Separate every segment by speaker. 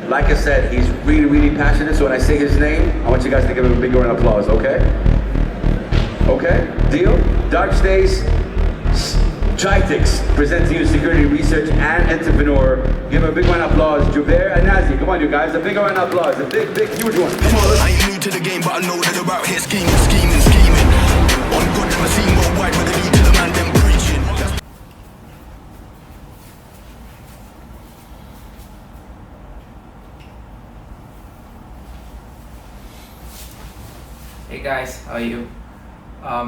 Speaker 1: Like I said, he's really, really passionate, so when I say his name, I want you guys to give him a big round of applause, okay? Okay, deal? Dark Stays, GITEX, presenting you security research and entrepreneur. Give him a big round of applause, Jubair and Nazi. Come on, you guys, a big round of applause, a big, big, huge one. Come on, let's...
Speaker 2: I ain't new to the game, but I know that they're out here scheming. On God, never seen worldwide, but they lead to the man, them preaching.
Speaker 3: Hey guys, how are you?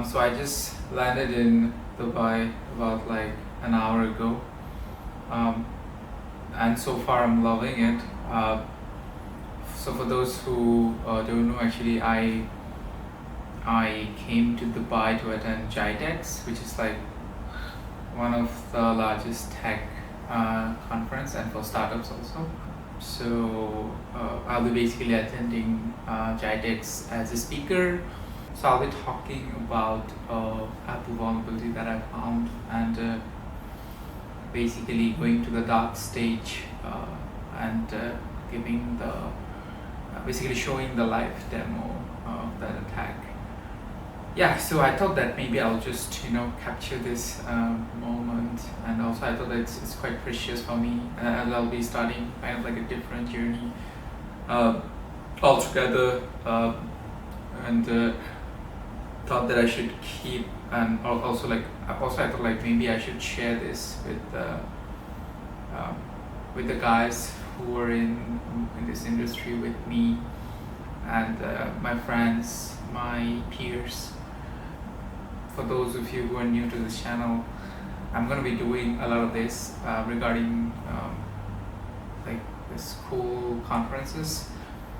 Speaker 3: So I just landed in Dubai about like an hour ago, and so far I'm loving it. So for those who don't know, actually I came to Dubai to attend GITEX, which is like one of the largest tech conference and for startups also. So I'll be basically attending GITEX as a speaker. So I'll be talking about Apple vulnerability that I found and basically going to the dark stage and giving the basically showing the live demo of that attack. Yeah, so I thought that maybe I'll just capture this moment, and also I thought that it's quite precious for me, and I'll be starting kind of like a different journey altogether, and thought that I should keep, and also I thought like maybe I should share this with the guys who are in this industry with me, and my friends, my peers. For those of you who are new to this channel, I'm going to be doing a lot of this regarding like this cool conferences.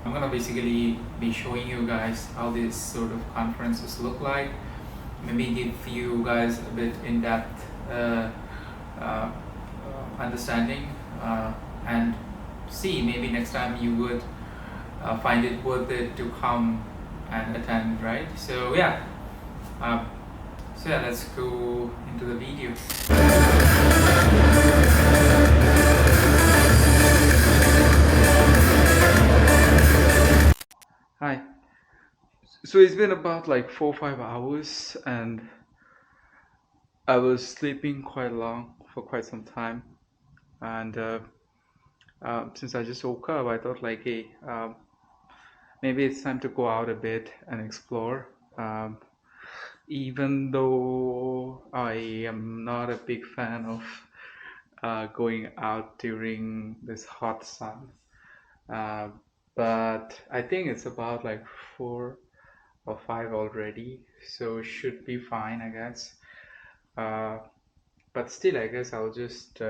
Speaker 3: I'm going to basically be showing you guys how these sort of conferences look like, maybe give you guys a bit in-depth understanding, and see maybe next time you would find it worth it to come and attend, right? So yeah, let's go into the video. Hi. So it's been about like 4 or 5 hours, and I was sleeping quite long for quite some time, and since I just woke up, I thought like, hey, maybe it's time to go out a bit and explore. Even though I am not a big fan of going out during this hot sun, but I think it's about like 4 or 5 already, so should be fine, I guess. But still, I guess I'll just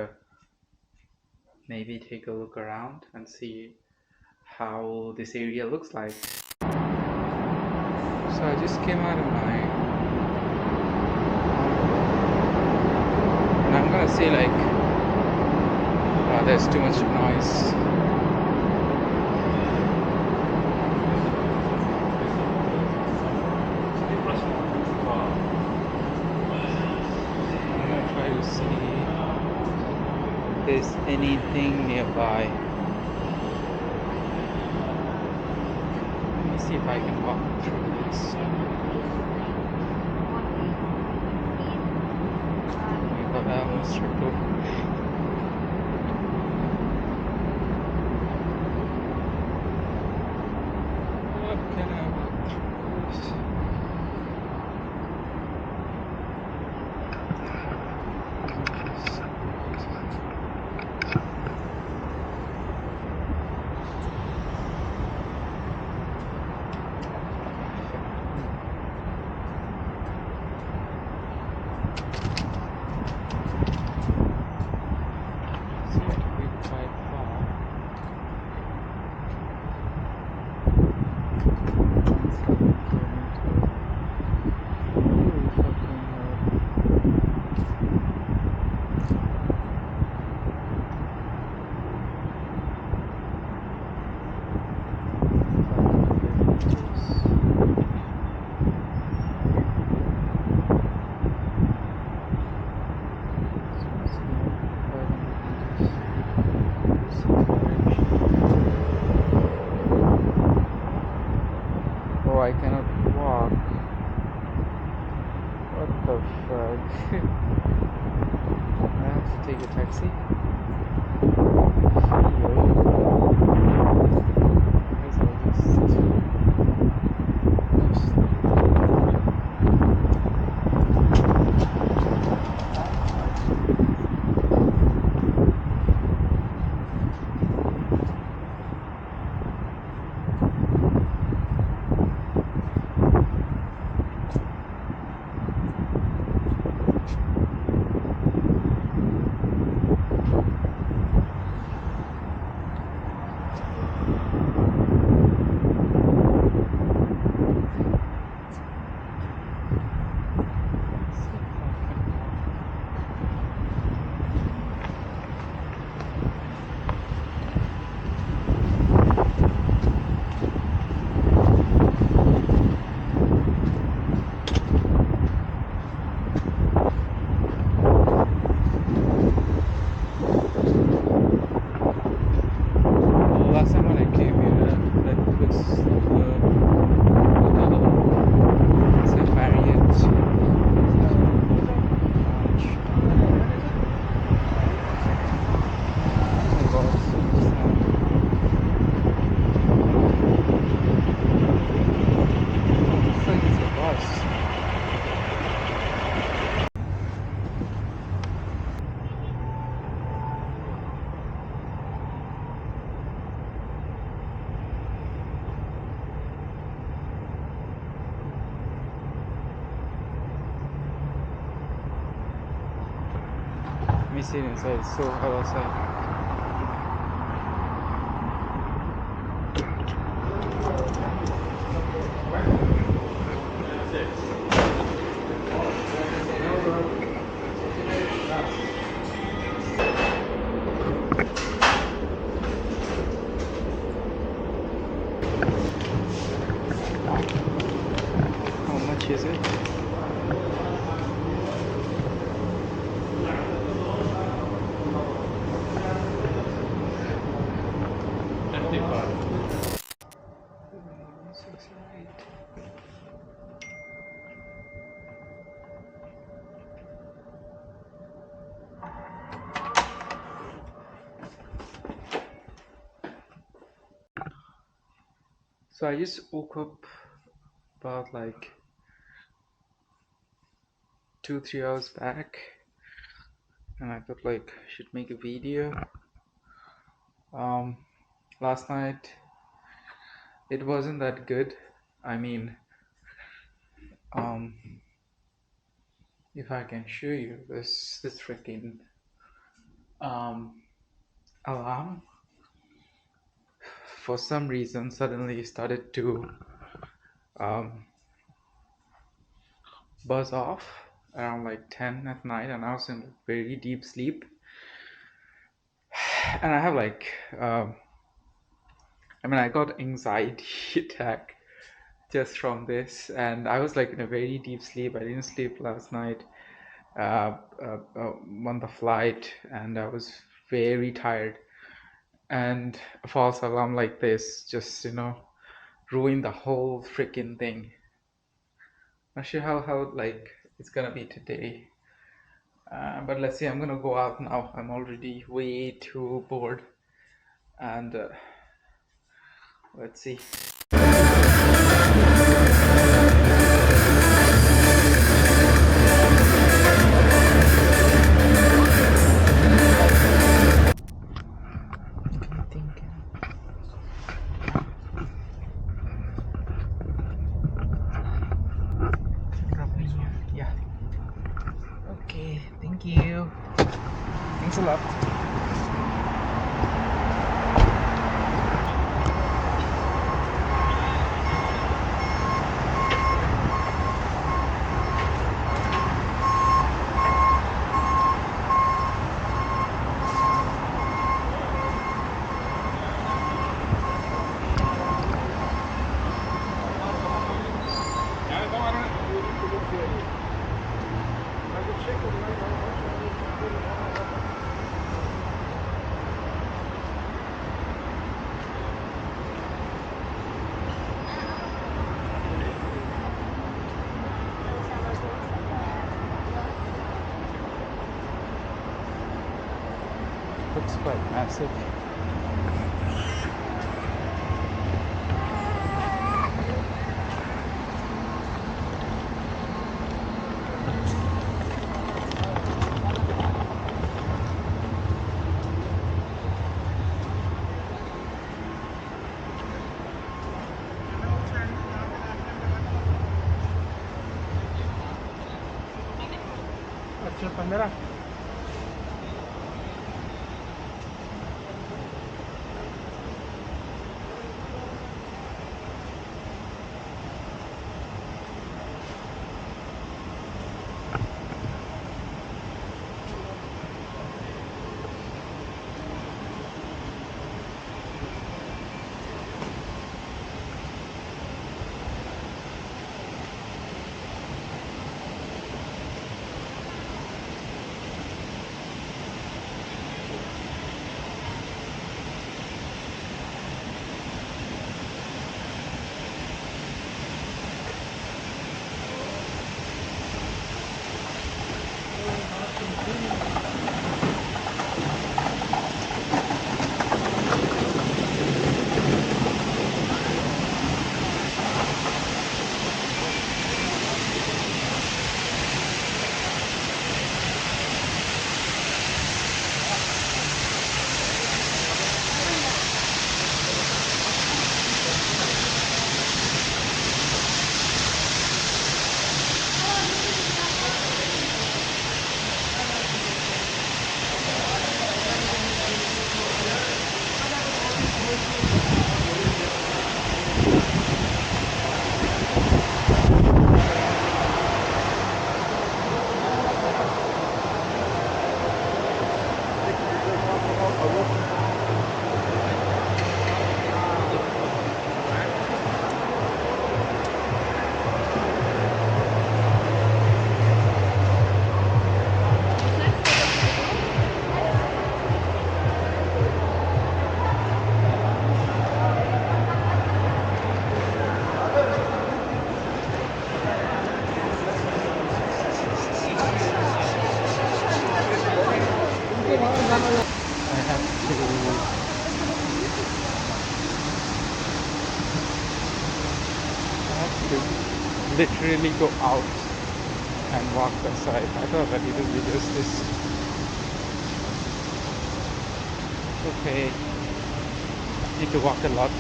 Speaker 3: maybe take a look around and see how this area looks like. So I just came out of and I'm gonna say like, there's too much noise. I'm gonna try to see if there's anything nearby. Let me see if I can walk through this. I cannot walk. What the fuck? I have to take a taxi. Last time when I came here, that was it's a Marriott lounge. Oh my god, so sad. Looks like it's a bus. Let me see inside, it's so hot outside. How much is it? So I just woke up about like 2-3 hours back, and I thought like I should make a video. Last night it wasn't that good. I mean, if I can show you this freaking alarm, for some reason suddenly started to buzz off around like 10 at night, and I was in very deep sleep, and I have like I got anxiety attack just from this, and I was like in a very deep sleep. I didn't sleep last night on the flight, and I was very tired, and a false alarm like this just ruined the whole freaking thing. Not sure how like it's gonna be today, but let's see. I'm gonna go out now. I'm already way too bored, and let's see. Yeah. Okay, thank you. Thanks a lot.
Speaker 4: quite massive. अच्छा 15. Literally go out and walk aside. I thought that it would be just this. Okay, need to walk a lot.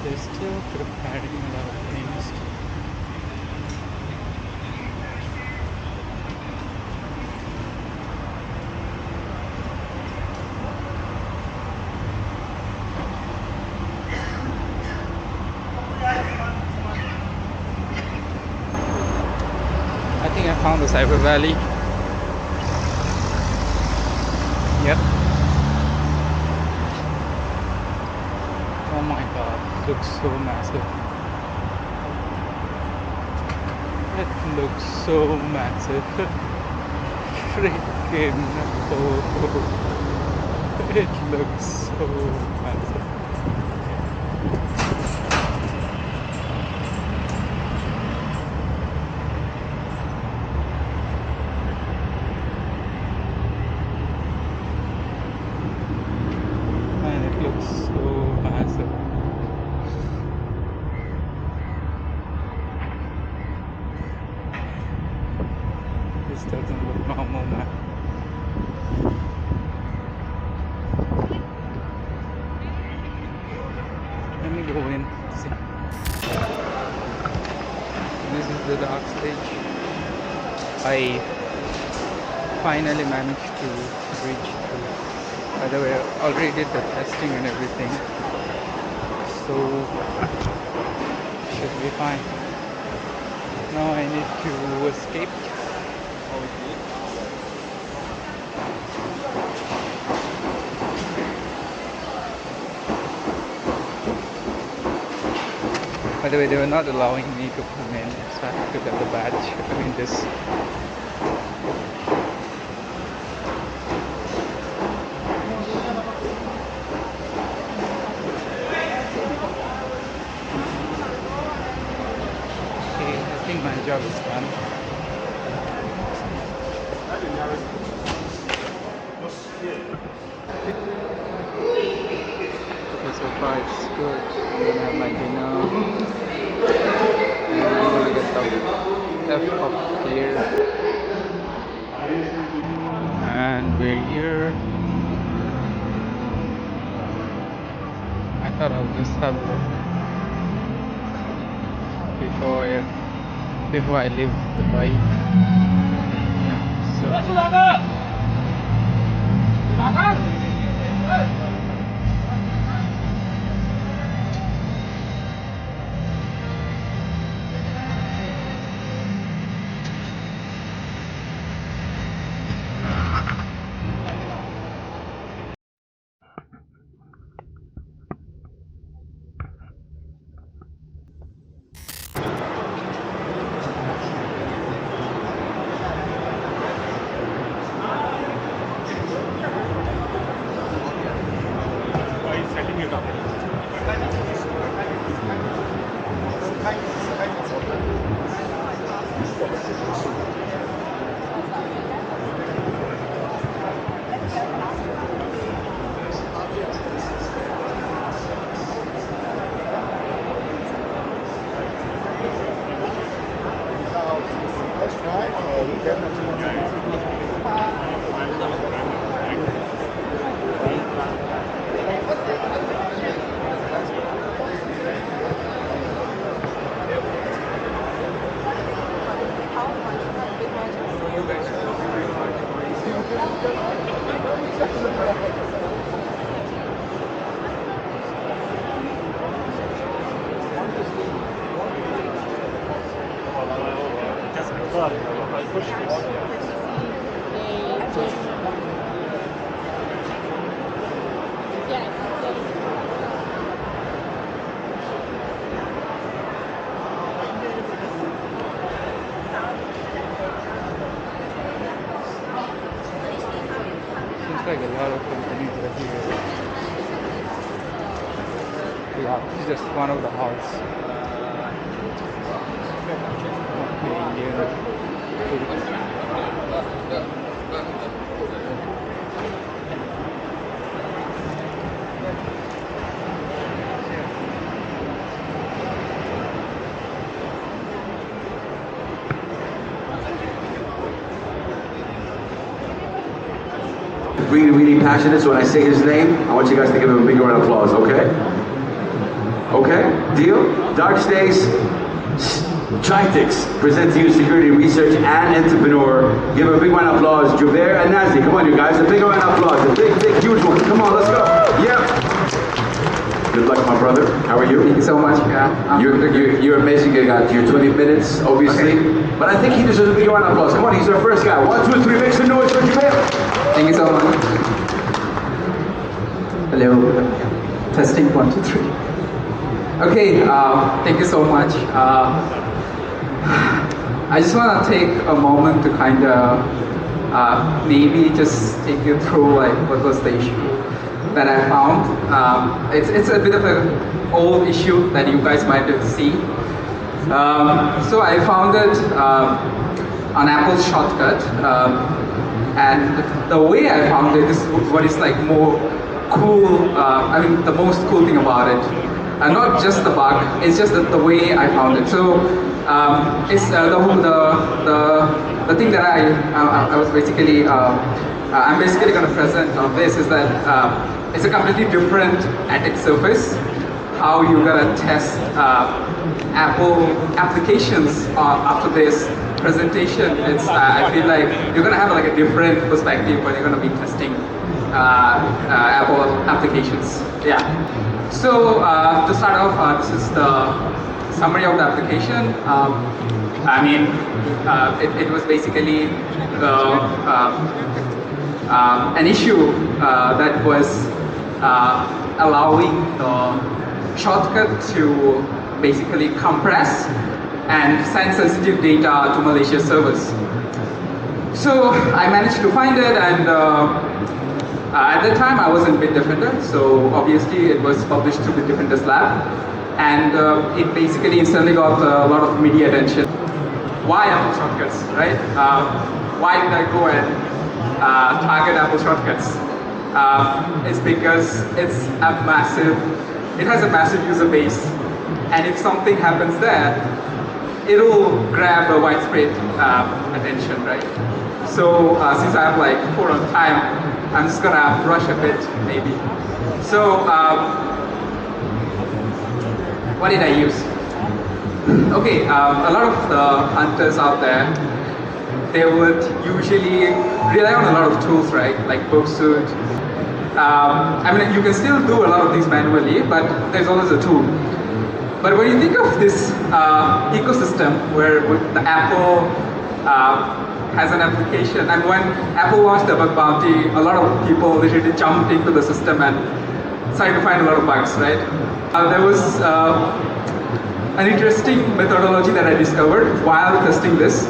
Speaker 4: They're still preparing a lot of things. I think I found the Cyber Valley. Yep. Oh my god, it looks so massive. It looks so massive. Freaking oh, it looks so massive. And it looks so massive. This doesn't look normal, man. Let me go in, see. This is the dark stage. I finally managed to reach through. By the way, I already did the testing and everything, so should be fine. Now I need to escape. By the way, they were not allowing me to come in, so I have to get the badge. I mean this. Okay, I think my job is done. Okay, so far it's good. I'm gonna have my dinner. And I'm gonna get the F up here. And we're here. I thought I'll just have before I leave Dubai. So seems like a lot of companies are here. Yeah, it's just one of the halls. Okay, Indian.
Speaker 1: Really, really passionate, so when I say his name, I want you guys to give him a big round of applause, okay? Okay? Deal? Dark Days, GITEX present to you security research and entrepreneur. Give him a big round of applause, Jubair and Nazi. Come on, you guys, a big round of applause. A big, big, huge one. Come on, let's go. Yep. Good luck, my brother. How are you?
Speaker 5: Thank you so much. Yeah,
Speaker 1: You're amazing. You got your 20 minutes, obviously.
Speaker 5: Okay.
Speaker 1: But I think he deserves a big round of applause. Come on, he's our first guy. 1, 2, 3, make some noise for Jubair.
Speaker 5: Thank you so much. Hello. Testing 1, 2, 3. Okay. Thank you so much. I just want to take a moment to kind of maybe just take you through like what was the issue that I found. It's a bit of an old issue that you guys might have seen. So I found it on Apple's shortcut, and the way I found it is what is like more cool. I mean, the most cool thing about it, and not just the bug. It's just the way I found it. So it's the thing that I was basically I'm basically going to present on this is that it's a completely different attack surface. How you're gonna test Apple applications after this presentation. It's I feel like you're gonna have like a different perspective when you're gonna be testing Apple applications. Yeah. So to start off, this is the summary of the application. I mean, it was basically an issue that was allowing the shortcut to basically compress and send sensitive data to malicious servers. So I managed to find it, and at the time I was in Bitdefender, so obviously it was published to Bitdefender's lab, and it basically instantly got a lot of media attention. why Apple shortcuts, right? Why did I go and target Apple shortcuts? It's because it has a massive user base, and if something happens there, it'll grab a widespread attention, right? So since I have like 4 on time, I'm just gonna rush a bit, maybe. So what did I use? Okay, a lot of the hunters out there, they would usually rely on a lot of tools, right? Like Booksuit. I mean, you can still do a lot of things manually, but there's always a tool. But when you think of this ecosystem where the Apple has an application, and when Apple launched the bug bounty, a lot of people literally jumped into the system and started to find a lot of bugs, right? There was an interesting methodology that I discovered while testing this.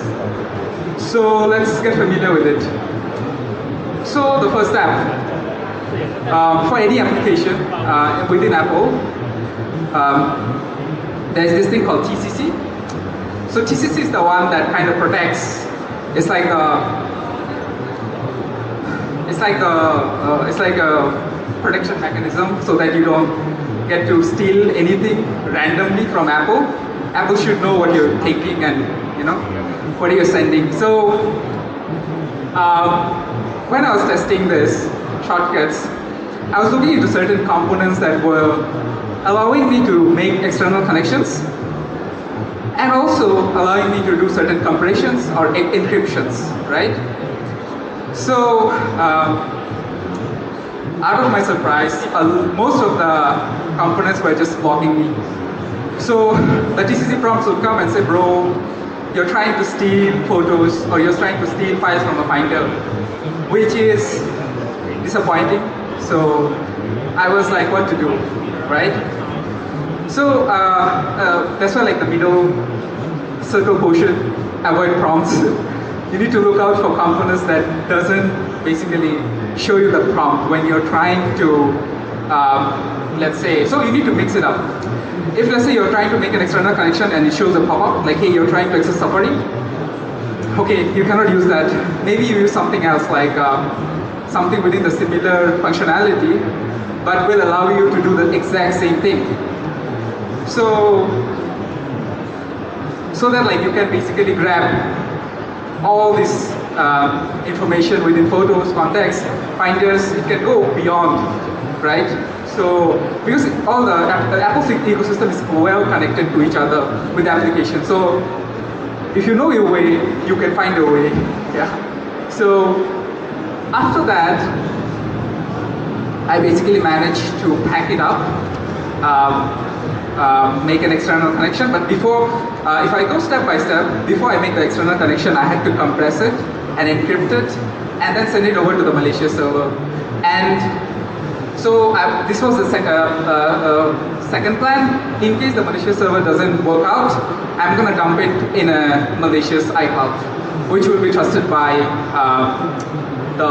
Speaker 5: So let's get familiar with it. So the first step, for any application within Apple, there's this thing called TCC. So TCC is the one that kind of protects. It's like a protection mechanism so that you don't get to steal anything randomly from Apple. Apple should know what you're taking and what you're sending. So when I was testing this shortcuts, I was looking into certain components that were allowing me to make external connections and also allowing me to do certain compressions or encryptions, right? So out of my surprise, most of the components were just blocking me. So the TCC prompts would come and say, bro, you're trying to steal photos or you're trying to steal files from a Finder, which is disappointing. So I was like, what to do, right? So that's why like the middle circle portion, avoid prompts. You need to look out for components that doesn't basically show you the prompt when you're trying to, let's say, so you need to mix it up. If let's say you're trying to make an external connection and it shows a pop-up, like hey, you're trying to access Safari, okay, you cannot use that. Maybe you use something else like something within the similar functionality, but will allow you to do the exact same thing. So that like you can basically grab all this information within photos, contacts, finders, it can go beyond, right? So because all the Apple ecosystem is well connected to each other with applications. So if you know your way, you can find a way. Yeah. So after that, I basically managed to pack it up, make an external connection. But before, if I go step by step, before I make the external connection, I had to compress it and encrypt it, and then send it over to the malicious server. And so this was the second plan. In case the malicious server doesn't work out, I'm going to dump it in a malicious iCloud, which will be trusted by the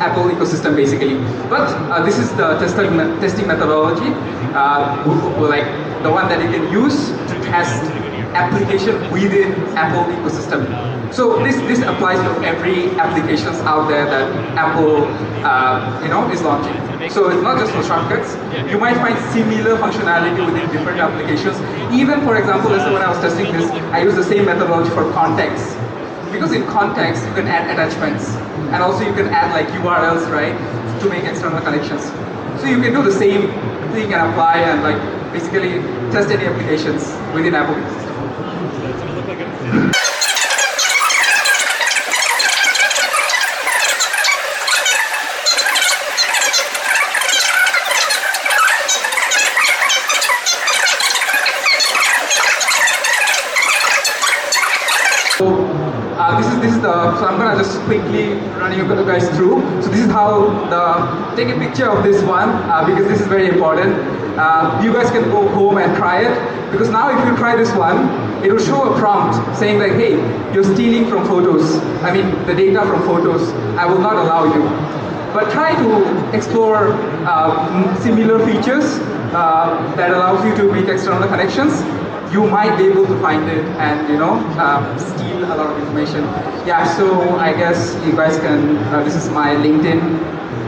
Speaker 5: Apple ecosystem basically. But this is the testing methodology, like the one that you can use to test application within Apple ecosystem. So this applies to every applications out there that Apple is launching. So it's not just for shortcuts. You might find similar functionality within different applications. Even for example, let's say when I was testing this, I used the same methodology for contacts. Because in context, you can add attachments, and also you can add like URLs, right, to make external connections. So you can do the same thing and apply and like basically test any applications within Apple ecosystem. So I'm gonna just quickly run you guys through. So this is how take a picture of this one because this is very important. You guys can go home and try it, because now if you try this one, it will show a prompt saying like, hey, you're stealing from photos. I mean the data from photos. I will not allow you. But try to explore similar features that allows you to make external connections. you might be able to find it and steal a lot of information. Yeah, so I guess you guys can. This is my LinkedIn.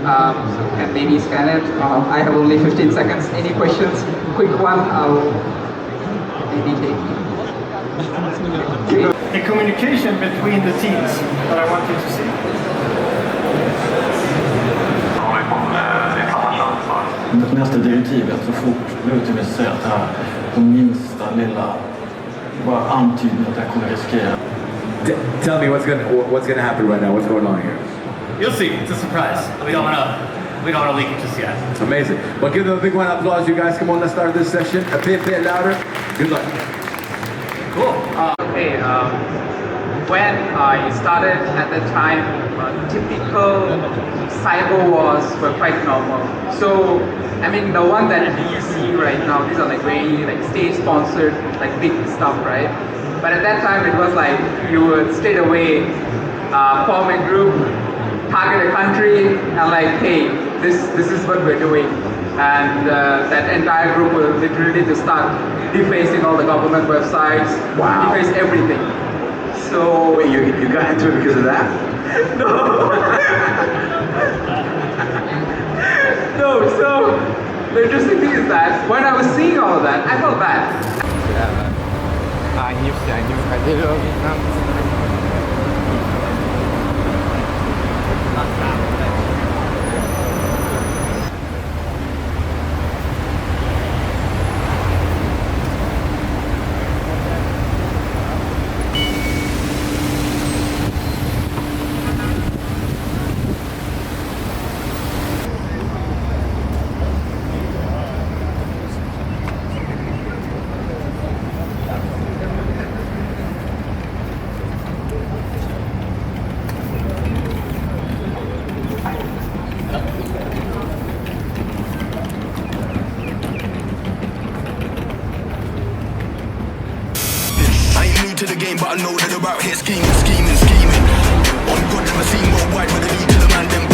Speaker 5: So you can maybe scan it. I have only 15 seconds. Any questions? Quick one. I'll maybe take.
Speaker 6: The communication between the teams that I want you to see.
Speaker 7: Nästa direktivet så fort utbildningen säger att det här de minsta lilla bara antyder att jag kommer riskera.
Speaker 1: Tell me what's gonna happen right now. What's going on here?
Speaker 8: You'll see. It's a surprise. We don't wanna leak it just yet.
Speaker 1: Amazing. Well, give them a big round of applause, you guys. Come on, let's start this session. A bit louder. Good luck.
Speaker 8: Cool.
Speaker 5: Okay. When I started at that time, typical cyber wars were quite normal. So, I mean, the one that we see right now, these are like very like state-sponsored, like big stuff, right? But at that time, it was like you would straight away form a group, target a country, and like, hey, this is what we're doing, and that entire group will literally just start defacing all the government websites, deface everything. So
Speaker 1: Wait, you got into it because of that?
Speaker 5: no. No, so the interesting thing is that when I was seeing all of that, I felt bad.
Speaker 4: I knew.
Speaker 2: I ain't new to the game, but I know that they're out here scheming. On God, never seen worldwide with a lead to the man, them